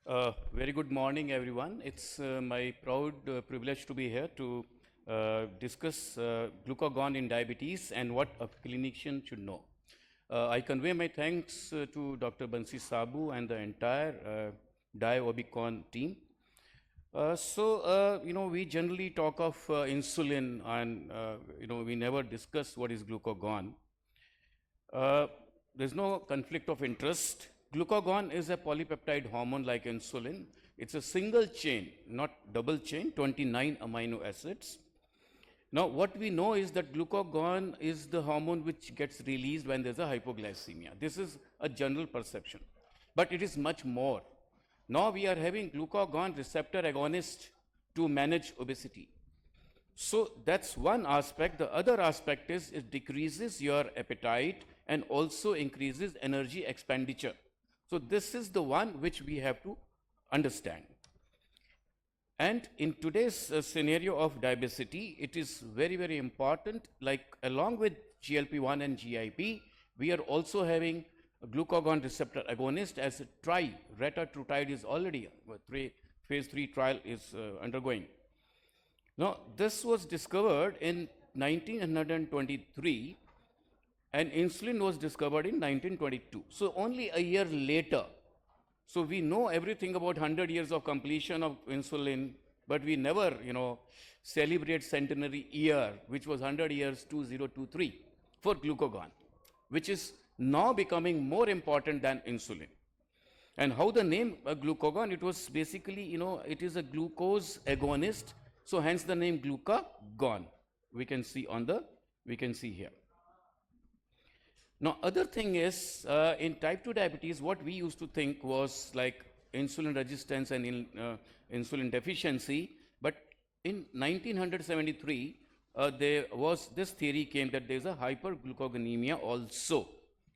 Very good morning, everyone. It's my proud privilege to be here to discuss glucagon in diabetes and what a clinician should know. I convey my thanks to Dr. Bansi Sabu and the entire DiaObecon team. We generally talk of insulin and, we never discuss what is glucagon. There's no conflict of interest. Glucagon is a polypeptide hormone like insulin. It's a single chain, not double chain, 29 amino acids. Now, what we know is that glucagon is the hormone which gets released when there's a hypoglycemia. This is a general perception, but it is much more. Now we are having glucagon receptor agonist to manage obesity. So that's one aspect. The other aspect is it decreases your appetite and also increases energy expenditure. So this is the one which we have to understand. And in today's scenario of diabetes, it is very, very important, like along with GLP-1 and GIP, we are also having a glucagon receptor agonist as a retatrutide is already, phase 3 trial is undergoing. Now, this was discovered in 1923 and insulin was discovered in 1922. So only a year later. So we know everything about 100 years of completion of insulin, but we never, celebrate centenary year, which was 100 years 2023 for glucagon, which is now becoming more important than insulin. And how the name glucagon, it was basically, it is a glucose agonist. So hence the name glucagon. We can see here. Now, other thing is, in type 2 diabetes, what we used to think was like insulin resistance and insulin deficiency. But in 1973, there was this theory came that there's a hyperglucogonemia also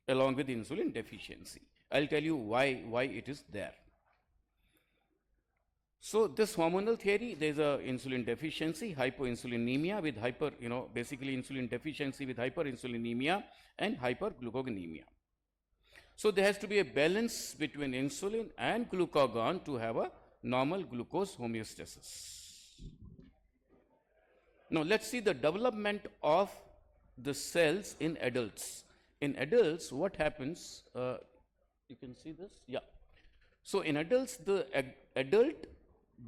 along with insulin deficiency. I'll tell you why it is there. So this hormonal theory, there's a insulin deficiency, hypoinsulinemia with basically insulin deficiency with hyperinsulinemia and hyperglucogonemia. So there has to be a balance between insulin and glucagon to have a normal glucose homeostasis. Now let's see the development of the cells in adults. In adults, what happens, you can see this, yeah. So in adults, the adult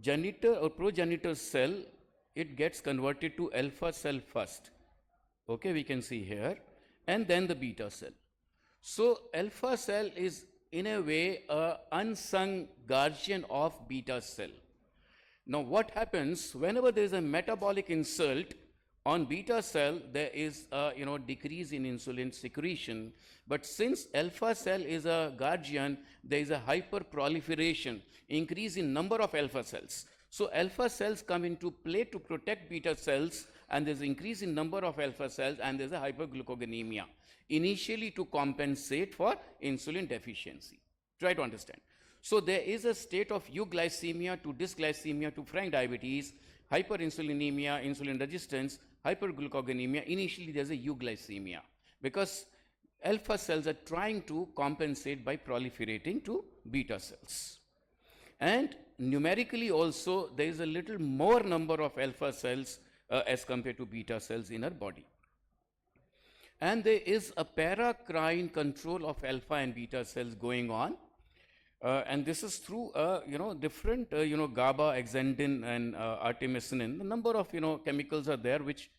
genitor or progenitor cell, it gets converted to alpha cell first. Okay, we can see here, and then the beta cell. So alpha cell is in a way a unsung guardian of beta cell. Now what happens whenever there is a metabolic insult on beta cell, there is a decrease in insulin secretion. But since alpha cell is a guardian, there is a hyperproliferation, increase in number of alpha cells. So alpha cells come into play to protect beta cells, and there's increase in number of alpha cells, and there's a hyperglucogonemia, initially to compensate for insulin deficiency. Try to understand. So there is a state of euglycemia to dysglycemia to frank diabetes, hyperinsulinemia, insulin resistance, hyperglucogonemia. Initially there's a euglycemia because alpha cells are trying to compensate by proliferating to beta cells. And numerically also there is a little more number of alpha cells as compared to beta cells in our body. And there is a paracrine control of alpha and beta cells going on. And this is through, different, GABA, axanthin, and artemisinin. The number of, chemicals are there which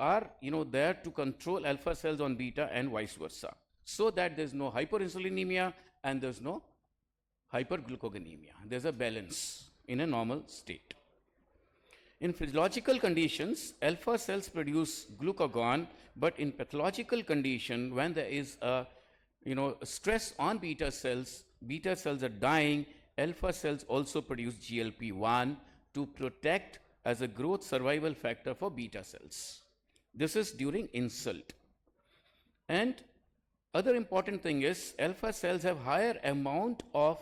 are, there to control alpha cells on beta and vice versa, so that there's no hyperinsulinemia and there's no hyperglucogonemia. There's a balance in a normal state. In physiological conditions, alpha cells produce glucagon, but in pathological condition, when there is a, stress on beta cells are dying, alpha cells also produce GLP-1 to protect as a growth survival factor for beta cells. This is during insult. And other important thing is alpha cells have higher amount of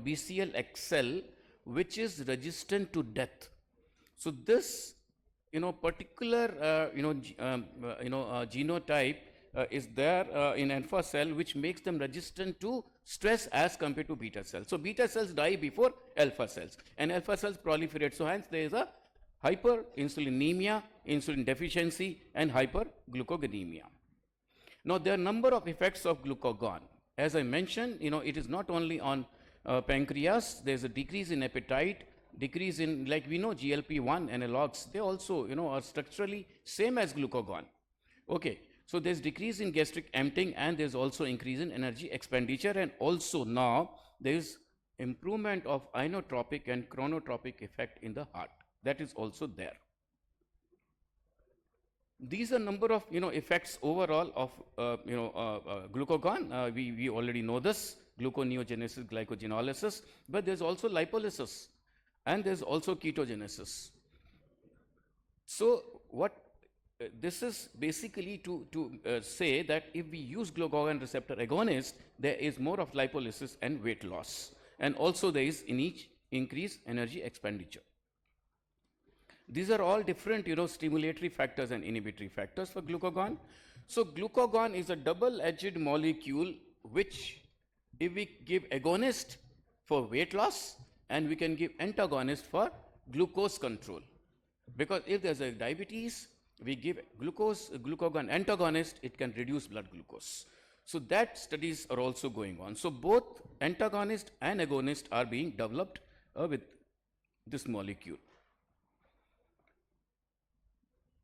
BCL-XL, which is resistant to death. So this particular genotype is there in alpha cell, which makes them resistant to stress as compared to beta cells. So beta cells die before alpha cells, and alpha cells proliferate. So hence there is a hyperinsulinemia, insulin deficiency, and hyperglucogonemia. Now there are number of effects of glucagon. As I mentioned, it is not only on pancreas. There is a decrease in appetite, decrease in, like we know, GLP-1 analogs. They also, are structurally same as glucagon. Okay, so there's decrease in gastric emptying, and there's also increase in energy expenditure, and also now there is improvement of inotropic and chronotropic effect in the heart. That is also there. These are number of effects overall of glucagon. We already know this: gluconeogenesis, glycogenolysis, but there's also lipolysis, and there's also ketogenesis. So what this is basically to say that if we use glucagon receptor agonist, there is more of lipolysis and weight loss, and also there is increased energy expenditure. These are all different, stimulatory factors and inhibitory factors for glucagon. So glucagon is a double-edged molecule, which if we give agonist for weight loss, and we can give antagonist for glucose control. Because if there's a diabetes, we give glucagon antagonist, it can reduce blood glucose. So that studies are also going on. So both antagonist and agonist are being developed with this molecule.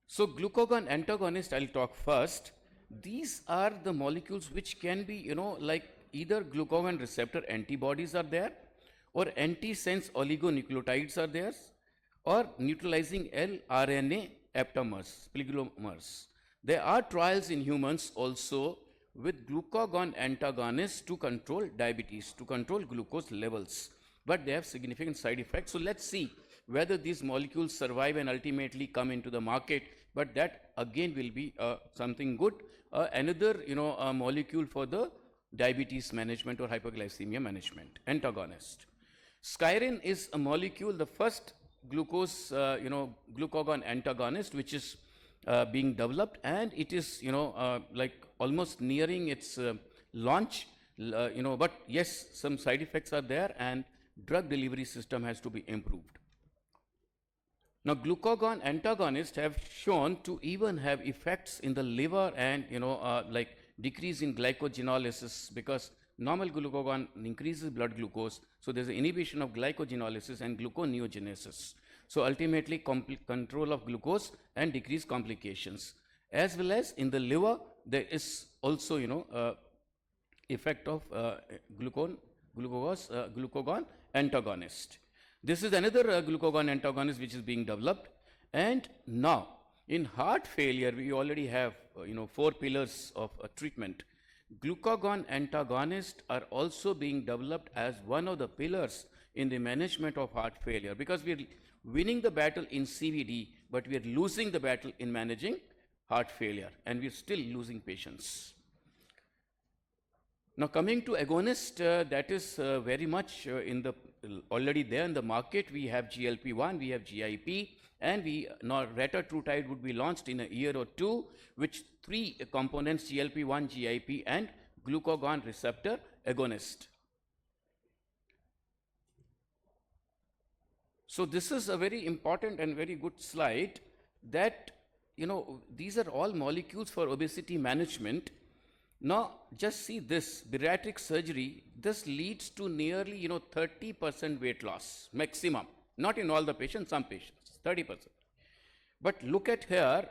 So glucagon antagonist, I'll talk first. These are the molecules which can be, like either glucagon receptor antibodies are there, or antisense oligonucleotides are there, or neutralizing L-RNA aptamers. There are trials in humans also with glucagon antagonists to control diabetes, to control glucose levels, but they have significant side effects. So let's see whether these molecules survive and ultimately come into the market, but that again will be something good. Another molecule for the diabetes management or hyperglycemia management, antagonist. Skyrin is a molecule, the first glucagon antagonist, which is being developed, and it is like almost nearing its launch, but yes, some side effects are there, and drug delivery system has to be improved. Now glucagon antagonists have shown to even have effects in the liver, and like decrease in glycogenolysis, because normal glucagon increases blood glucose, so there's an inhibition of glycogenolysis and gluconeogenesis. So ultimately control of glucose and decreased complications. As well as in the liver, there is also effect of glucagon antagonist. This is another glucagon antagonist which is being developed. And now in heart failure, we already have 4 pillars of treatment. Glucagon antagonists are also being developed as one of the pillars in the management of heart failure, because we are winning the battle in CVD, but we are losing the battle in managing heart failure, and we are still losing patients. Now coming to agonist, that is very much already there in the market. We have GLP-1, we have GIP, and now retatrutide would be launched in a year or two, which 3 components: GLP-1, GIP, and glucagon receptor agonist. So this is a very important and very good slide, that these are all molecules for obesity management. Now just see this: bariatric surgery, this leads to nearly 30% weight loss maximum, not in all the patients, some patients 30%. But look at here,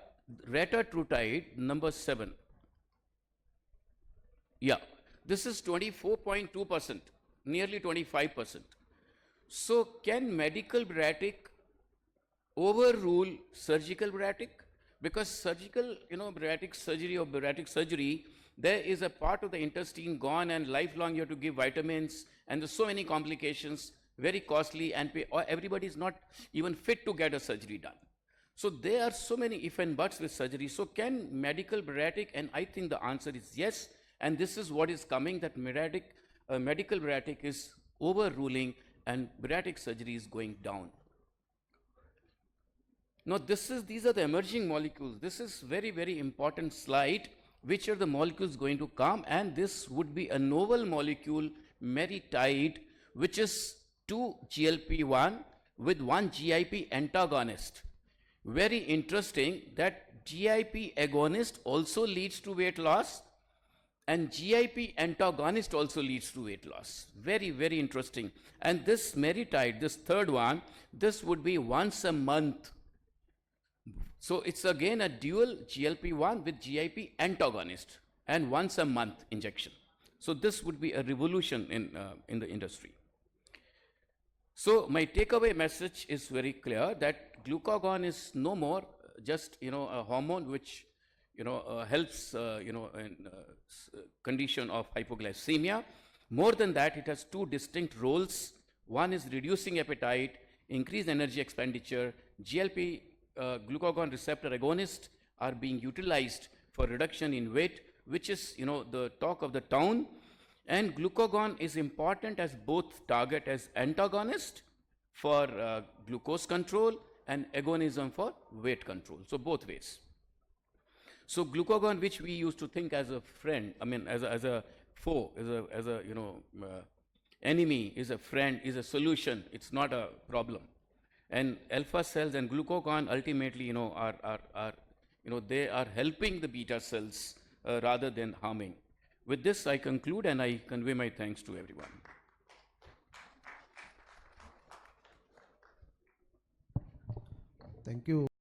retatrutide number 7. Yeah, this is 24.2%, nearly 25%. So can medical bariatric overrule surgical bariatric? Because surgical, bariatric surgery, there is a part of the intestine gone, and lifelong you have to give vitamins, and there's so many complications, very costly, and everybody is not even fit to get a surgery done. So there are so many if and buts with surgery. So can medical bariatric? And I think the answer is yes, and this is what is coming, that medical bariatric is overruling and bariatric surgery is going down. Now these are the emerging molecules. This is very, very important slide. which are the molecules going to come, and this would be a novel molecule, meritide, which is 2 GLP-1 with 1 GIP antagonist. Very interesting that GIP agonist also leads to weight loss, and GIP antagonist also leads to weight loss. Very, very interesting. And this meritide, this third one, this would be once a month. So it's again a dual GLP-1 with GIP antagonist and once a month injection. So this would be a revolution in the industry. So my takeaway message is very clear that glucagon is no more just a hormone which helps in condition of hypoglycemia. More than that, it has two distinct roles. One is reducing appetite, increase energy expenditure. GLP glucagon receptor agonists are being utilized for reduction in weight, which is the talk of the town. And glucagon is important as both target as antagonist for glucose control and agonism for weight control. So both ways. So glucagon, which we used to think as a friend, as a foe, as a enemy, is a friend, is a solution. It's not a problem. And alpha cells and glucagon ultimately, they are helping the beta cells rather than harming. With this, I conclude and I convey my thanks to everyone. Thank you.